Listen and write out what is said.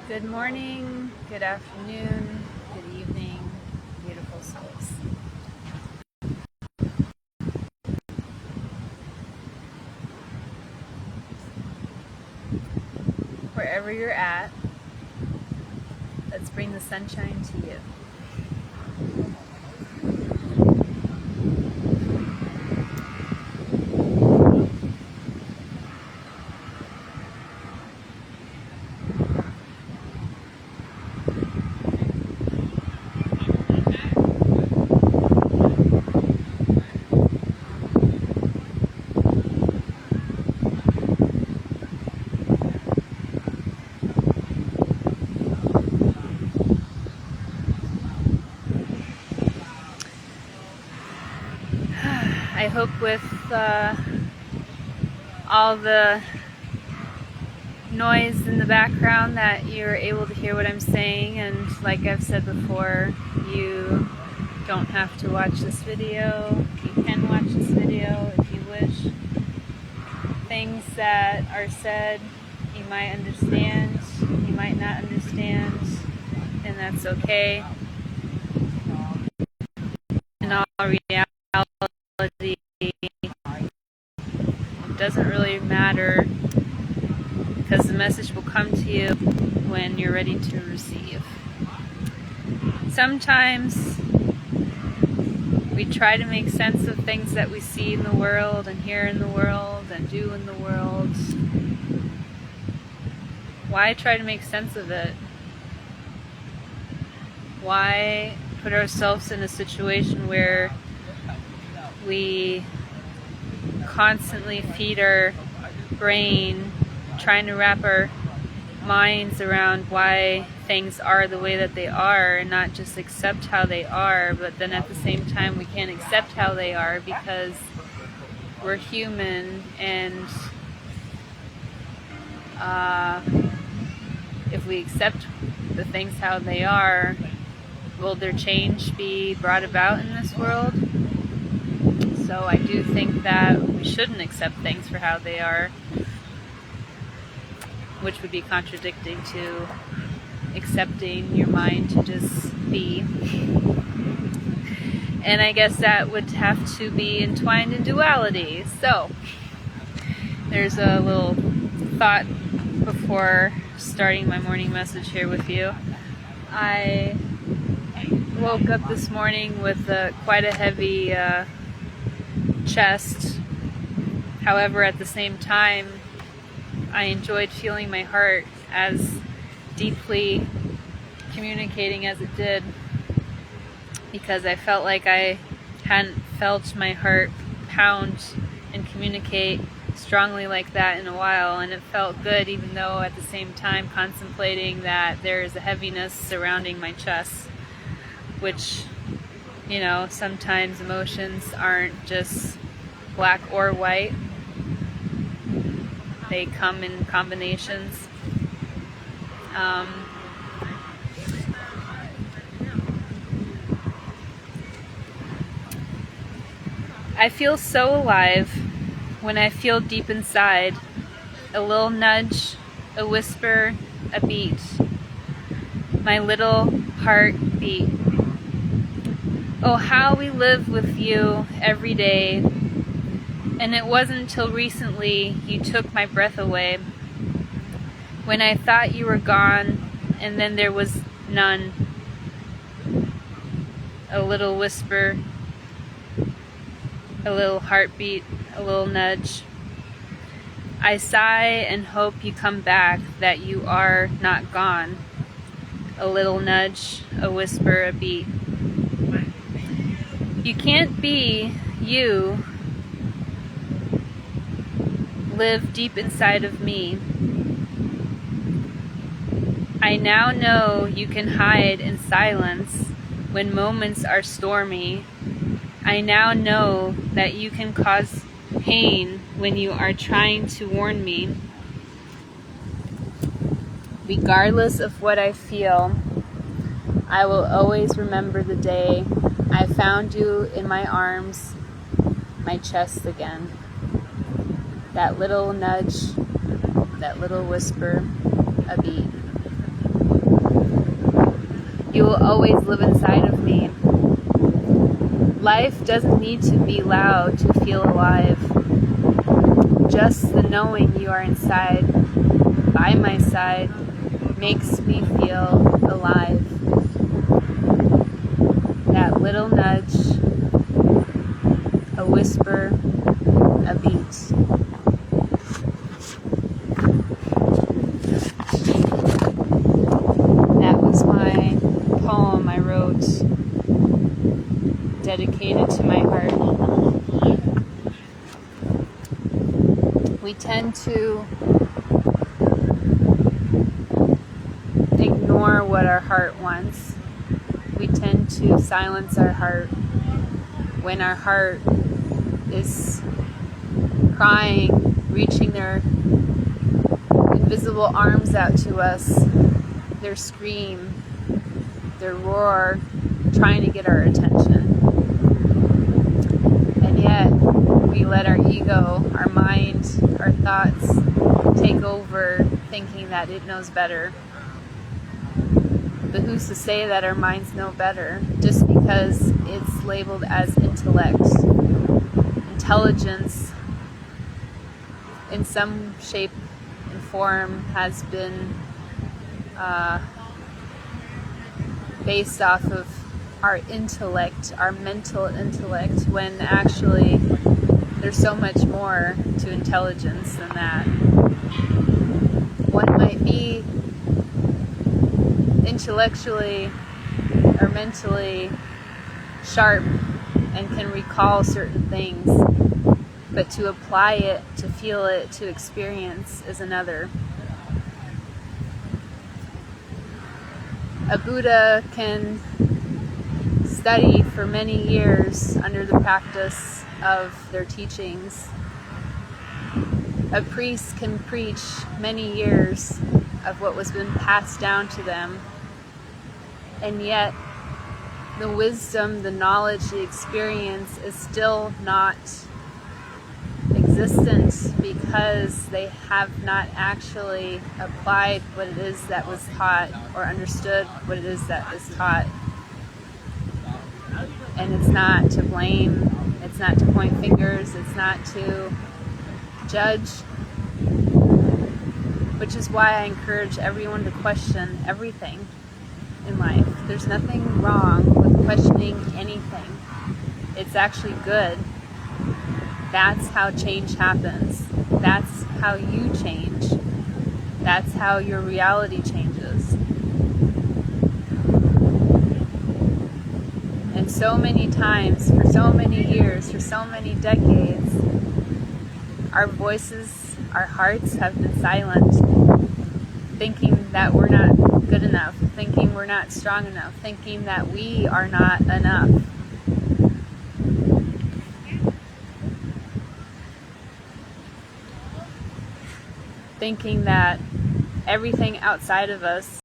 Good morning, good afternoon, good evening, beautiful souls. Wherever you're at, let's bring the sunshine to you. I hope with all the noise in the background that you're able to hear what I'm saying, and like I've said before, you don't have to watch this video. You can watch this video if you wish. Things that are said you might understand, you might not understand, and that's okay. In all reality, it doesn't really matter, because the message will come to you when you're ready to receive. Sometimes we try to make sense of things that we see in the world and hear in the world and do in the world. Why try to make sense of it? Why put ourselves in a situation where we constantly feed our brain trying to wrap our minds around why things are the way that they are, and not just accept how they are, but then at the same time we can't accept how they are because we're human, and if we accept the things how they are, will there change be brought about in this world? So I do think that we shouldn't accept things for how they are, which would be contradicting to accepting your mind to just be. And I guess that would have to be entwined in duality. So there's a little thought before starting my morning message here with you. I woke up this morning with quite a heavy chest. However, at the same time, I enjoyed feeling my heart as deeply communicating as it did, because I felt like I hadn't felt my heart pound and communicate strongly like that in a while, and it felt good, even though at the same time contemplating that there is a heaviness surrounding my chest, which, you know, sometimes emotions aren't just black or white. They come in combinations. I feel so alive when I feel deep inside a little nudge, a whisper, a beat. My little heart beat. Oh, how we live with you every day. And it wasn't until recently you took my breath away, when I thought you were gone, and then there was none. A little whisper, a little heartbeat, a little nudge. I sigh and hope you come back, that you are not gone. A little nudge, a whisper, a beat. You can't be you. Live deep inside of me. I now know you can hide in silence when moments are stormy. I now know that you can cause pain when you are trying to warn me. Regardless of what I feel, I will always remember the day I found you in my arms, my chest again. That little nudge, that little whisper, a beat. You will always live inside of me. Life doesn't need to be loud to feel alive. Just the knowing you are inside, by my side, makes me feel alive. That little nudge, a whisper, a beat. That was my poem I wrote, dedicated to my heart. We tend to ignore what our heart wants. We tend to silence our heart when our heart is crying, reaching their invisible arms out to us, their scream, their roar, trying to get our attention. And yet, we let our ego, our mind, our thoughts take over, thinking that it knows better. But who's to say that our minds know better? Just because it's labeled as intellect. Intelligence, in some shape and form, has been based off of our intellect, our mental intellect, when actually there's so much more to intelligence than that. One might be intellectually or mentally sharp and can recall certain things, but to apply it, to feel it, to experience is another. A Buddha can study for many years under the practice of their teachings. A priest can preach many years of what was been passed down to them, and yet the wisdom, the knowledge, the experience is still not existent because they have not actually applied what it is that was taught or understood what it is that is taught. And it's not to blame, it's not to point fingers, it's not to judge, which is why I encourage everyone to question everything in life. There's nothing wrong with questioning anything. It's actually good. That's how change happens. That's how you change. That's how your reality changes. And so many times, for so many years, for so many decades, our voices, our hearts have been silent, thinking that we're not good enough, thinking we're not strong enough, thinking that we are not enough. Thinking that everything outside of us